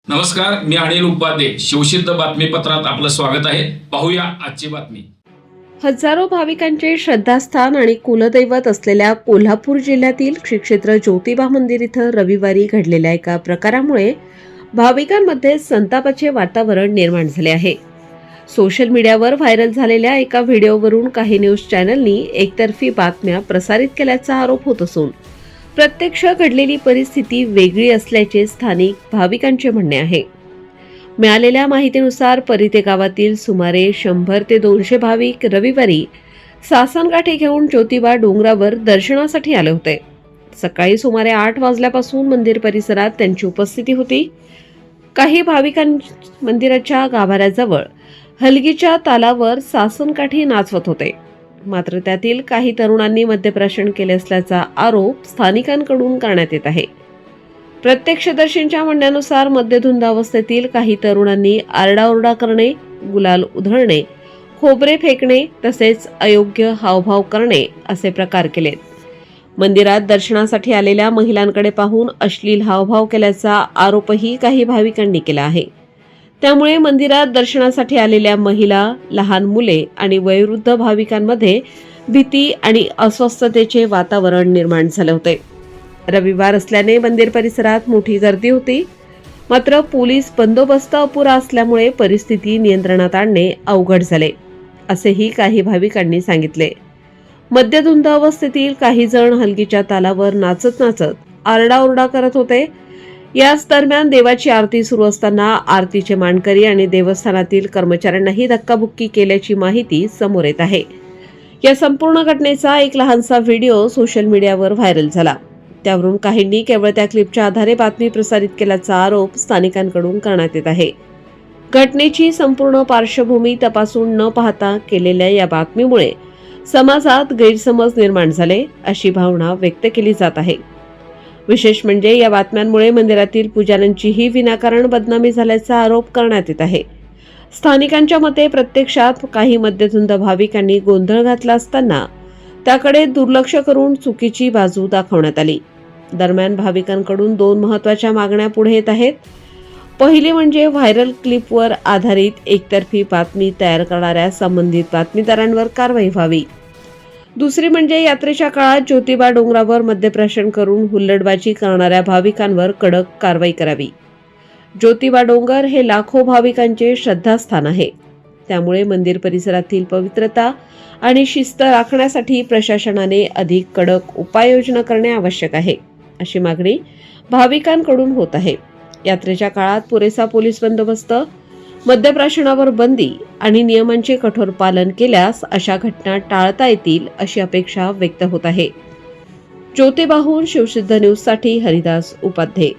नमस्कार, मी अनिल उपाध्ये. शिवसिद्ध बातमीपत्रात आपलं स्वागत आहे. पाहूया आजची बातमी. हजारो भाविकांचे श्रद्धास्थान आणि कुलदैवत असलेल्या कोल्हापूर जिल्ह्यातील श्री क्षेत्र ज्योतिबा मंदिर इथं रविवारी घडलेल्या एका प्रकारामुळे भाविकांमध्ये संतापाचे वातावरण निर्माण झाले आहे. सोशल मीडियावर व्हायरल झालेल्या एका व्हिडिओवरून काही न्यूज चॅनलनी एकतर्फी बातम्या प्रसारित केल्याचा आरोप होत असून प्रत्यक्ष घडलेली परिस्थिती वेगळी असल्याचे स्थानिक भाविकांचे म्हणणे आहे. मिळालेल्या माहितीनुसार परिते गावातील सुमारे 100 ते 200 भाविक रविवारी सासनकाठी घेऊन ज्योतिबा डोंगरावर दर्शनासाठी आले होते. सकाळी सुमारे 8 वाजल्यापासून मंदिर परिसरात त्यांची उपस्थिती होती. काही भाविकांनी मंदिराच्या गाभाऱ्याजवळ हलगीच्या तालावर सासनकाठी नाचवत होते. मात्र त्यातील काही तरुणांनी मद्यप्राशन केले असल्याचा आरोप स्थानिकांकडून करण्यात येत आहे. प्रत्यक्षदर्शींच्या म्हणण्यानुसार मद्यधुंद अवस्थेतील काही तरुणांनी आरडाओरडा करणे, गुलाल उधळणे, खोबरे फेकणे तसेच अयोग्य हावभाव करणे असे प्रकार केलेत. मंदिरात दर्शनासाठी आलेल्या महिलांकडे पाहून अश्लील हावभाव केल्याचा आरोपही काही भाविकांनी केला आहे. त्यामुळे मंदिरात दर्शनासाठी आलेल्या महिला, लहान मुले आणि वयोवृद्ध भाविकांमध्ये भीती आणि अस्वस्थतेचे वातावरण निर्माण झाले होते. रविवार असल्याने मंदिर परिसरात मोठी गर्दी होती. मात्र पोलीस बंदोबस्त अपुरा असल्यामुळे परिस्थिती नियंत्रणात आणणे अवघड झाले, असेही काही भाविकांनी सांगितले. मद्यधुंद अवस्थेतील काही जण हलगीच्या तालावर नाचत नाचत आरडाओरडा करत होते. याच दरम्यान देवाची आरती सुरू असताना आरतीचे मानकरी आणि देवस्थानातील कर्मचाऱ्यांनाही धक्काबुक्की केल्याची माहिती समोर येत आहे. या संपूर्ण घटनेचा एक लहानसा व्हिडिओ सोशल मीडियावर व्हायरल झाला. त्यावरून काहींनी केवळ त्या क्लिपच्या आधारे बातमी प्रसारित केल्याचा आरोप स्थानिकांकडून करण्यात येत आहे. घटनेची संपूर्ण पार्श्वभूमी तपासून न पाहता केलेल्या या बातमीमुळे समाजात गैरसमज निर्माण झाले, अशी भावना व्यक्त केली जात आहे. विशेष म्हणजे या बातम्यांमुळे मंदिरातील पुजाऱ्यांचीही विनाकारण बदनामी झाल्याचा आरोप करण्यात येत आहे. स्थानिकांच्या मते प्रत्यक्षात काही मद्यधुंद भाविकांनी गोंधळ घातला असताना त्याकडे दुर्लक्ष करून चुकीची बाजू दाखवण्यात आली. दरम्यान भाविकांकडून 2 महत्त्वाच्या मागण्या पुढे येत आहेत. पहिली म्हणजे व्हायरल क्लिपवर आधारित एकतर्फी बातमी तयार करणाऱ्या संबंधित बातमीदारांवर कारवाई व्हावी. दुसरी म्हणजे यात्रेच्या काळात ज्योतिबा डोंगरावर मद्यप्राशन करून हुल्लडबाजी करणाऱ्या भाविकांवर कडक कारवाई करावी. ज्योतिबा डोंगर हे लाखो भाविकांचे श्रद्धास्थान आहे. त्यामुळे मंदिर परिसरातील पवित्रता आणि शिस्त राखण्यासाठी प्रशासनाने अधिक कडक उपाययोजना करणे आवश्यक आहे, अशी मागणी भाविकांकडून होत आहे. यात्रेच्या काळात पुरेसा पोलीस बंदोबस्त, मद्यप्राशनावर बंदी आणि नियमांचे कठोर पालन केल्यास अशा घटना टाळता येतील, अशी अपेक्षा व्यक्त होत आहे. ज्योतिबाहून शिवसिद्ध न्यूजसाठी हरिदास उपाध्ये.